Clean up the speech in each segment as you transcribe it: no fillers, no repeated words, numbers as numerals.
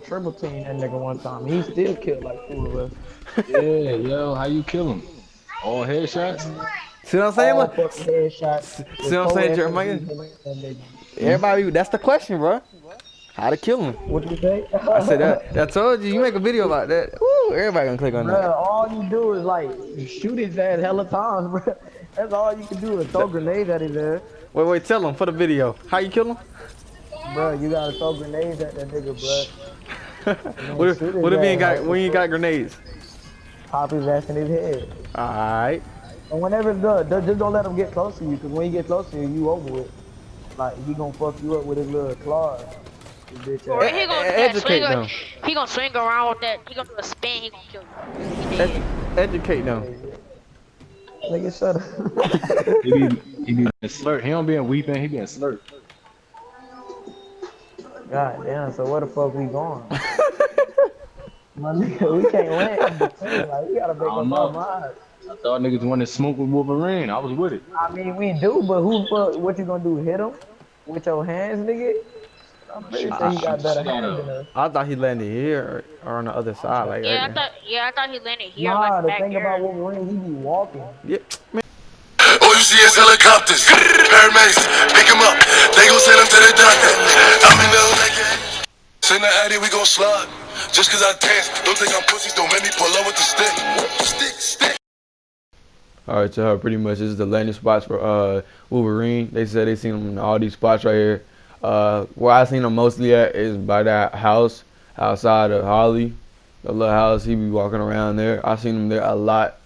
triple team that nigga one time. He still killed like 4 of us. Yeah, yo, how you kill him? All headshots? See what I'm saying? All Look, fucking headshots see with what I'm four saying, Jeremiah? SMGs in that nigga. Hmm? Everybody, that's the question, bro. How to kill him? What you say? I said that. I told you. You make a video about that. Woo, everybody gonna click on that. Bruh, all you do is like shoot his ass hella times, bruh. That's all you can do is throw grenades at his ass. Wait, tell him for the video. How you kill him? Bruh, you gotta throw grenades at that nigga, bruh. And then shoot his What if he ain't ass got like when he ain't got before. grenades? Pop his ass in his head. All right. And whenever it's done, just don't let him get close to you, cause when he get close to you, you over with. Like he gonna fuck you up with his little claws. His bitch Or ass. he gonna do that Educate swinger. them. He gonna swing around with that. He gonna do a spin. He gonna kill you. He Edu dead. educate them. Nigga, shut up. He be in slurp. He don't be in weeping, he be in slurp. God damn, so where the fuck we going? My nigga, we can't land in between. Like, we gotta I make don't up our know. minds. I thought niggas wanted to smoke with Wolverine. I was with it. I mean, we do, but who fuck, what you gonna do, hit him? With your hands, nigga? I'm pretty Shoot, sure he shoot got the better shit out hands of than him. us. I thought he landed here or on the other side, like right there. Yeah, I thought he landed here, Nah, like the back thing about here. Wolverine, he be walking. Yep. Man. All you see is helicopters, paramedics, pick him up. They gon' send him to the doctor. I'm in the hood like that. Send the addy, we gon' slide. Just cause I dance, don't think I'm pussies, don't make me pull up with the stick. Stick. All right, y'all. Pretty much this is the landing spots for Wolverine. They said they seen him in all these spots right here. Where I seen him mostly at is by that house outside of Holly, the little house. He be walking around there. I seen him there a lot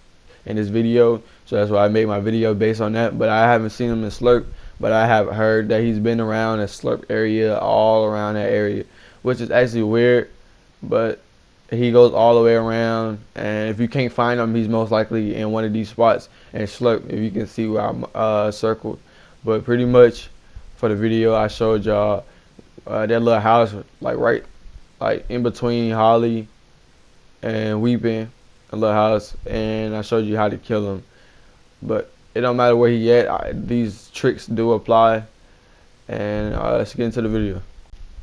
in this video, so that's why I made my video based on that. But I haven't seen him in Slurp, but I have heard that he's been around the Slurp area, all around that area, which is actually weird. But he goes all the way around, and if you can't find him, he's most likely in one of these spots and Slurp, if you can see where I'm circled. But pretty much for the video, I showed y'all that little house, like right, like in between Holly and Weeping, a little house, and I showed you how to kill him. But it don't matter where he at, these tricks do apply. And let's get into the video.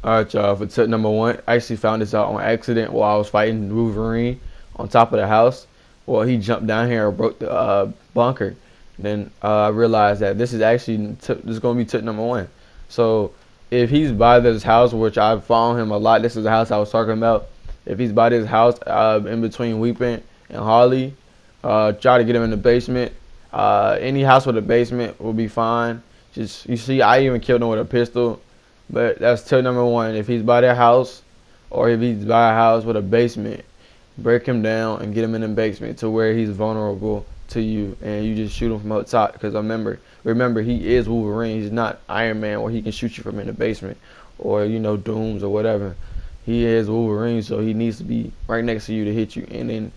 Alright, y'all, for tip number one, I actually found this out on accident while I was fighting Wolverine on top of the house. Well, he jumped down here and broke the bunker. Then I realized that this is actually this is going to be tip number one. So if he's by this house, which I found him a lot, this is the house I was talking about. If he's by this house in between Weeping and Harley, try to get him in the basement. Any house with a basement will be fine. Just, you see, I even killed him with a pistol. But that's tip number one. If he's by their house, or if he's by a house with a basement, break him down and get him in the basement to where he's vulnerable to you, and you just shoot him from up top. Because remember, he is Wolverine. He's not Iron Man, where he can shoot you from in the basement, or Dooms or whatever. He is Wolverine, so he needs to be right next to you to hit you. And then,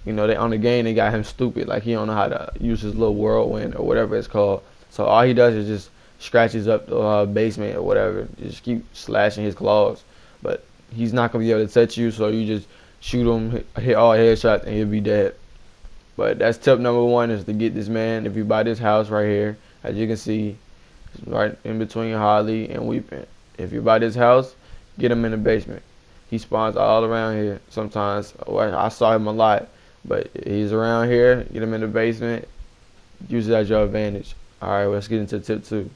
they on the game they got him stupid, like he don't know how to use his little whirlwind or whatever it's called. So all he does is just scratches up the basement or whatever. Just keep slashing his claws, but he's not gonna be able to touch you. So you just shoot him, hit all headshots, and he'll be dead. But that's tip number one, is to get this man. If you buy this house right here, as you can see, it's right in between Harley and Weeping. If you buy this house, get him in the basement. He spawns all around here. Sometimes I saw him a lot, but he's around here. Get him in the basement. Use it as your advantage. All right, let's get into tip two.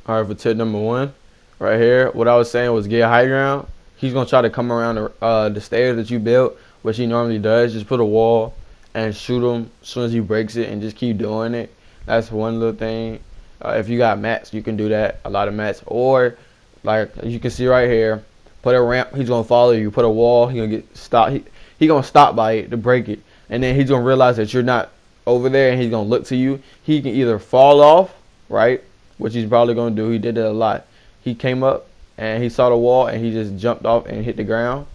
All right, for tip number one, right here, what I was saying was get high ground. He's gonna try to come around the stairs that you built, which he normally does. Just put a wall and shoot him as soon as he breaks it, and just keep doing it. That's one little thing. If you got mats, you can do that. A lot of mats, or like you can see right here, put a ramp. He's gonna follow you. Put a wall. He gonna get stopped. He gonna stop by it to break it, and then he's gonna realize that you're not over there, and he's gonna look to you. He can either fall off, right? Which he's probably going to do. He did it a lot. He came up and he saw the wall and he just jumped off and hit the ground.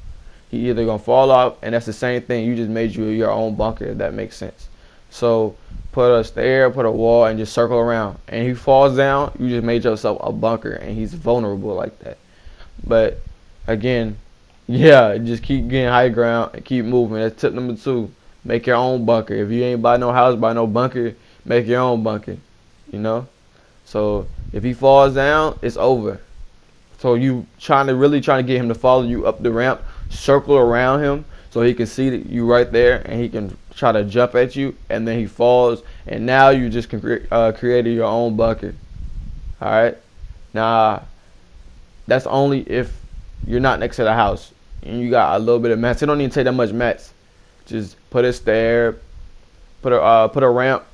He either going to fall off, and that's the same thing. You just made your own bunker, if that makes sense. So put a stair, put a wall, and just circle around. And he falls down, you just made yourself a bunker, and he's vulnerable like that. But again, yeah, just keep getting high ground and keep moving. That's tip number two. Make your own bunker. If you ain't buy no house, buy no bunker, make your own bunker. So if he falls down, it's over. So you really trying to get him to follow you up the ramp circle around him so he can see you right there, and he can try to jump at you, and then he falls, and now you just created your own bunker. All right. Now that's only if you're not next to the house and you got a little bit of mats. It don't even take that much mats. Just put a stair, put a ramp,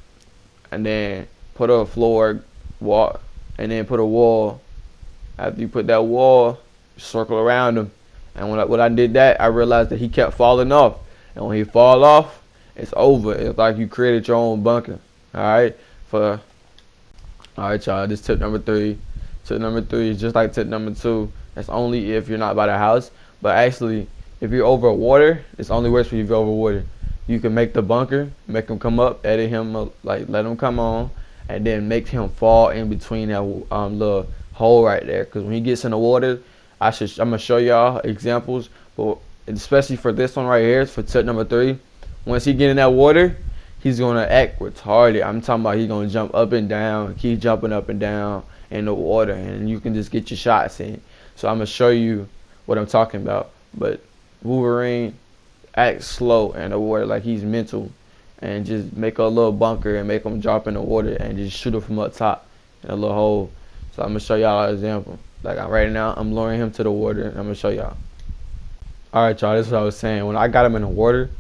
and then put a floor wall, and then put a wall. After you put that wall, circle around him. And when I did that, I realized that he kept falling off. And when he fall off, it's over. It's like you created your own bunker. All right, y'all. This tip number 3. Tip number 3 is just like tip number 2. That's only if you're not by the house. But actually, if you're over water, it's only worse for you if you're over water. You can make the bunker, make him come up, edit him, like let him come on, and then make him fall in between that little hole right there. Because when he gets in the water, I'm gonna show y'all examples, but especially for this one right here, for tip number 3. Once he get in that water, he's gonna act retarded. I'm talking about he's gonna jump up and down, keep jumping up and down in the water, and you can just get your shots in. So I'm gonna show you what I'm talking about. But Wolverine acts slow in the water like he's mental, and just make a little bunker and make him drop in the water and just shoot him from up top in a little hole. So I'm gonna show y'all an example. Like right now, I'm lowering him to the water, and I'm gonna show y'all. All right, y'all. This is what I was saying. When I got him in the water,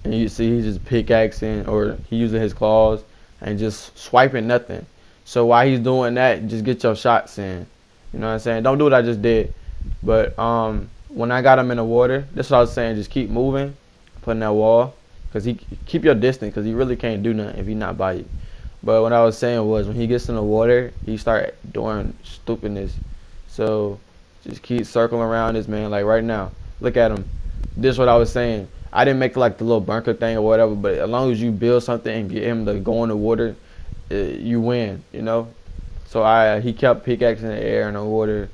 and you see he's just pickaxing, or he using his claws and just swiping nothing. So while he's doing that, just get your shots in. You know what I'm saying? Don't do what I just did. But when I got him in the water, this is what I was saying. Just keep moving, putting that wall, cause keep your distance, cause he really can't do nothing if he's not by you. But what I was saying was, when he gets in the water, he start doing stupidness. So just keep circling around this man. Like right now, look at him. This is what I was saying. I didn't make like the little bunker thing or whatever, but as long as you build something and get him to go in the water, you win, you know. So he kept pickaxing in the air in the water,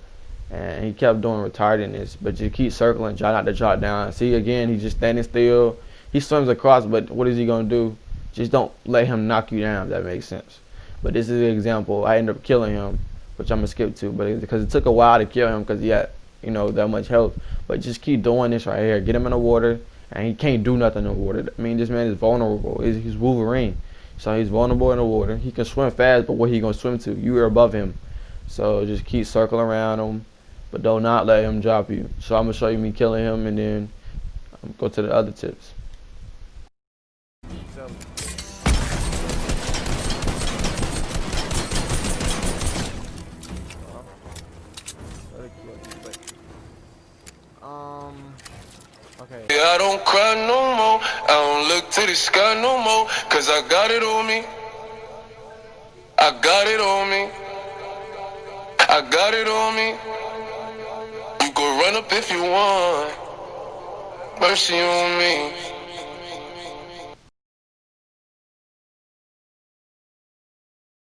and he kept doing retardedness. But just keep circling, try not to drop down. See, again, he's just standing still. He swims across, but what is he gonna do? Just don't let him knock you down, if that makes sense. But this is an example. I ended up killing him, which I'm gonna skip to, but because it took a while to kill him, because he had, you know, that much health. But just keep doing this right here. Get him in the water, and he can't do nothing in the water. I mean, this man is vulnerable. He's Wolverine, so he's vulnerable in the water. He can swim fast, but what he gonna swim to? You are above him, so just keep circling around him, but do not let him drop you. So I'm gonna show you me killing him, and then go to the other tips. Okay. Yeah, I don't cry no more. I don't look to the sky no more. Cause I got it on me. I got it on me. I got it on me. You can run up if you want. Mercy on me.